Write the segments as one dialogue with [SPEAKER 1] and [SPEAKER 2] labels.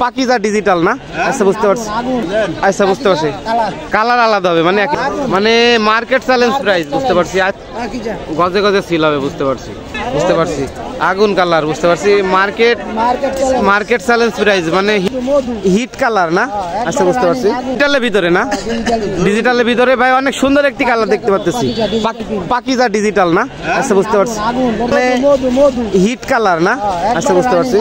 [SPEAKER 1] Pakeezah digital না? আচ্ছা বুঝতে পারছি, আচ্ছা বুঝতে পারছি। কালার আলাদা হবে মানে মার্কেট চ্যালেঞ্জ প্রাইস বুঝতে পারছি। গজে গজে সিল হবে বুঝতে পারছি, বুঝতে পারছি। আগুন কালার বুঝতে পারছি। মার্কেট চ্যালেঞ্জ প্রাইস মানে হিট কালার না? আচ্ছা বুঝতে পারছি। ডিজিটালের ভিতরে না? ডিজিটালের ভিতরে ভাই অনেক সুন্দর একটি কালার দেখতে পাচ্ছি। পাকিজা ডিজিটাল না? আচ্ছা বুঝতে পারছি। মানে হিট কালার না? আচ্ছা বুঝতে পারছি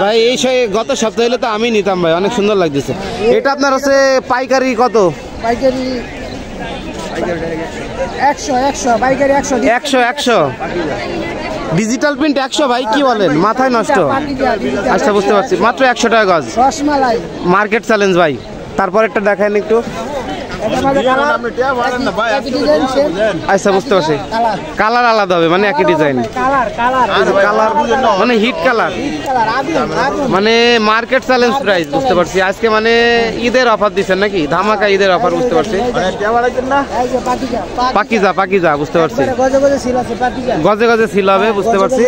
[SPEAKER 1] ভাই। এই গত সপ্তাহে হলে তো আমি নিতাম ভাই, অনেক সুন্দর লাগতেছে। এটা আপনার হচ্ছে পাইকারি কত? পাইকারি 100 ডিজিটাল প্রিন্ট 100 ভাই, কি বলেন? মাথায় নষ্ট। আচ্ছা বুঝতে পারছি, মাত্র 100 টাকা গজ। মার্কেট চ্যালেঞ্জ ভাই। তারপর একটা দেখান একটু। আচ্ছা বুঝতে পারছি। কালার আলাদা হবে মানে একই ডিজাইন। কালার মানে হিট কালার মানে মার্কেট চ্যালেঞ্জ প্রাইস বুঝতে পারছি। আজকে মানে ঈদের অফার দিচ্ছেন নাকি? ধামাকা ঈদের অফার বুঝতে পারছি। পাকিজা বুঝতে পারছি। গজে গজে সিল হবে বুঝতে পারছি।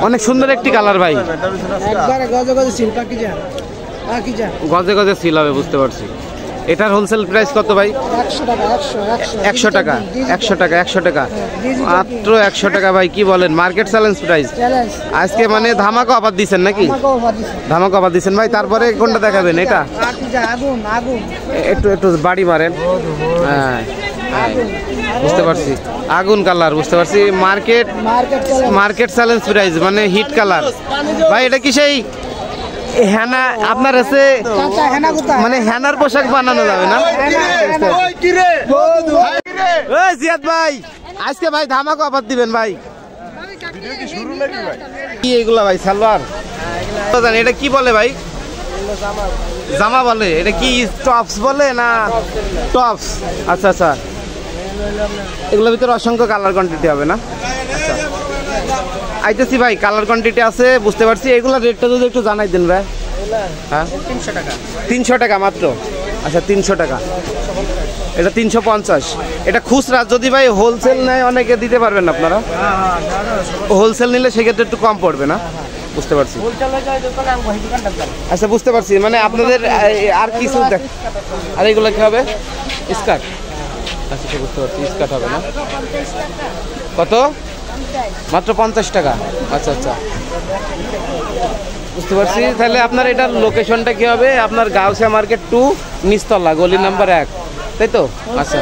[SPEAKER 1] অনেক সুন্দর একটি কালার ভাই। গজে গজে সিল হবে বুঝতে পারছি। এটার হোলসেল প্রাইস কত ভাই? 100 টাকা। মাত্র 100 টাকা ভাই, কি বলেন? Market challenge price. আজকে মানে ধামাকা অফার দিচ্ছেন নাকি? ধামাকা অফার দিচ্ছেন ভাই। তারপরে কোনটা দেখাবেন? এটা একটু বাড়ি মারেন। হ্যাঁ বুঝতে পারছি। আগুন কালার বুঝতে পারছি। মার্কেট চ্যালেঞ্জ প্রাইস মানে হিট কালার ভাই। এটা কি সেই হেনা আপনার আছে মানে হেনার পোশাক বানানো যাবে না? জিয়াদ ভাই আজকে ভাই ধামাকা অফার দিবেন ভাই। কি এগুলা ভাই? সালোয়ার? এটা কি বলে ভাই? জামা বলে? এটা কি টপস বলে না টপস? আচ্ছা আচ্ছা। এগুলোর ভিতরে অসংখ্য কালার কোয়ান্টিটি হবে না? আচ্ছা আইতেছি ভাই। কালার কোয়ান্টিটি আছে বুঝতে পারছি। এগুলো রেটটা যদি একটু জানাই দেন ভাই। হ্যাঁ 300 টাকা মাত্র। আচ্ছা 300 টাকা। এটা 350। এটা খুচরা। যদি ভাই হোলসেল নেয় অনেকে দিতে পারবেন আপনারা? হোলসেল নিলে সেক্ষেত্রে একটু কম পড়বে না? বুঝতে পারছি। আচ্ছা বুঝতে পারছি। মানে আপনাদের আর কিছু দেখ। আর এগুলো কি হবে? স্কার্ট? আচ্ছা বুঝতে পারছি। স্কার্ট হবে না? কত? মাত্র 50 টাকা। আচ্ছা আচ্ছা বুঝতে পারছি। তাহলে আপনার এটার লোকেশনটা কি হবে? আপনার গাউসিয়া মার্কেট 2 নিচতলা গলি নাম্বার 1, তাই তো? আচ্ছা।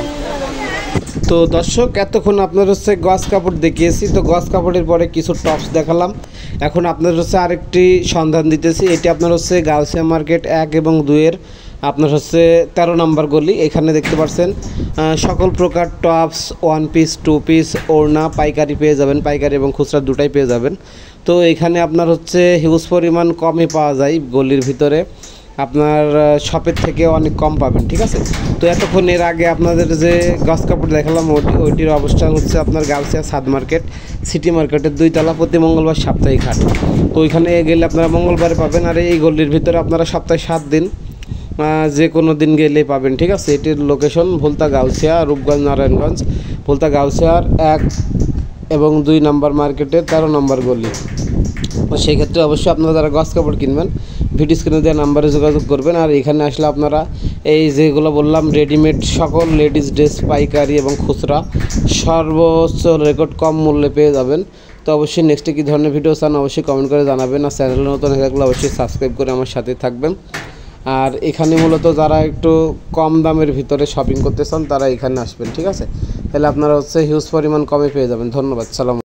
[SPEAKER 1] তো দর্শক এতক্ষণ আপনার হচ্ছে গজ কাপড় দেখিয়েছি। তো গজ কাপড়ের পরে কিছু টপস দেখালাম। এখন আপনার হচ্ছে আরেকটি সন্ধান দিতেছি। এটি আপনার হচ্ছে গাউসিয়া মার্কেট 1 এবং 2-এর আপনার হচ্ছে 13 নম্বর গলি। এখানে দেখতে পাচ্ছেন সকল প্রকার টপস, 1 পিস 2 পিস ওড়না পাইকারি পেয়ে যাবেন। পাইকারি এবং খুচরা দুটাই পেয়ে যাবেন। তো এখানে আপনার হচ্ছে হিউজ পরিমাণ কমে পাওয়া যায়। গলির ভিতরে আপনার শপের থেকে অনেক কম পাবেন, ঠিক আছে? তো এতক্ষণ এর আগে আপনাদের যে গজ কাপড় দেখালাম ওইটির অবস্থান হচ্ছে আপনার গাউসিয়া সাদ মার্কেট সিটি মার্কেটের 2 তলা। প্রতি মঙ্গলবার সাপ্তাহিক হাট। তো ওইখানে গেলে আপনারা মঙ্গলবারে পাবেন। আর এই গলির ভিতরে আপনারা সপ্তাহে 7 দিন যে কোনো দিন গেলেই পাবেন, ঠিক আছে? এটির লোকেশন ভোলতা গাউসিয়া, রূপগঞ্জ, নারায়ণগঞ্জ। ভোলতা গাউসিয়ার 1 এবং 2 নম্বর মার্কেটের 13 নম্বর গলি। তো সেই ক্ষেত্রে অবশ্যই আপনারা যারা গজ কাপড় কিনবেন ভিডিও স্ক্রিনে দেওয়া নাম্বারে যোগাযোগ করবেন। আর এখানে আসলে আপনারা এই যেগুলো বললাম রেডিমেড সকল লেডিস ড্রেস পাইকারি এবং খুচরা সর্বোচ্চ রেকর্ড কম মূল্যে পেয়ে যাবেন। তো অবশ্যই নেক্সটে কী ধরনের ভিডিও চান অবশ্যই কমেন্ট করে জানাবেন। আর চ্যানেলে নতুন হয়ে থাকলে অবশ্যই সাবস্ক্রাইব করে আমার সাথে থাকবেন। আর এখানে মূলত যারা একটু কম দামের ভিতরে শপিং করতে চান তারা এখানে আসবেন, ঠিক আছে? তাহলে আপনারা হচ্ছে হিউজ পরিমাণ কমে পেয়ে যাবেন। ধন্যবাদ। সালাম।